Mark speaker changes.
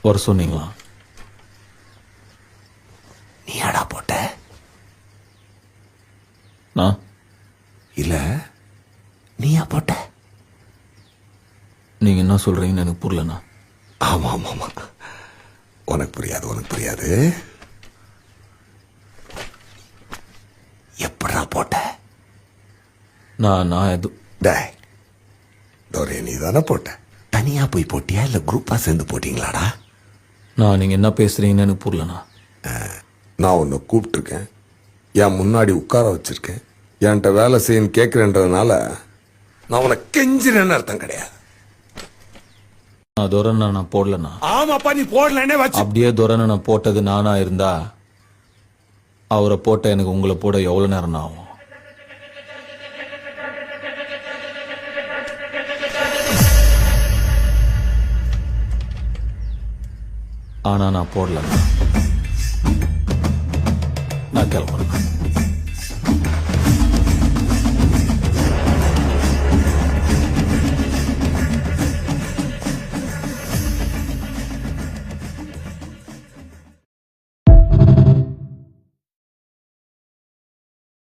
Speaker 1: வர சொன்னீங்களா?
Speaker 2: நீயாடா போட்ட?
Speaker 1: நான்
Speaker 2: இல்ல, நீயா போட்ட?
Speaker 1: நீங்க என்ன சொல்றீங்கன்னு எனக்கு புரியலண்ணா.
Speaker 2: ஆமா ஆமா ஆமா, உனக்கு புரியாது, உனக்கு புரியாது. எப்படா போட்ட?
Speaker 1: நான் எது
Speaker 2: டேய், தோரே நீ தானே போட்ட. தனியா போய் போட்டியா இல்ல குரூப்பா சேர்ந்து போட்டீங்களாடா?
Speaker 1: நீங்க என்ன பேசுறீங்கன்னு எனக்கு புரியலண்ணா.
Speaker 2: நான் உன்னை கூப்பிட்டுருக்கேன், என் முன்னாடி உட்கார வச்சிருக்கேன், என்கிட்ட வேலை செய்யன்னு கேட்கிறேன்றதுனால நான் உனக்கு கெஞ்சிறேன்னு அர்த்தம் கிடையாது.
Speaker 1: துரனை நான் போடலண்ணா.
Speaker 2: ஆமாப்பா, நீ போடலன்னே வச்சு.
Speaker 1: அப்படியே துரனை நான் போட்டது நானா இருந்தா அவரை போட்ட எனக்கு உங்களை போட எவ்வளவு நேரம் ஆகும்? ஆனா நான் போடலண்ணா. நான் கிளம்புறேன்.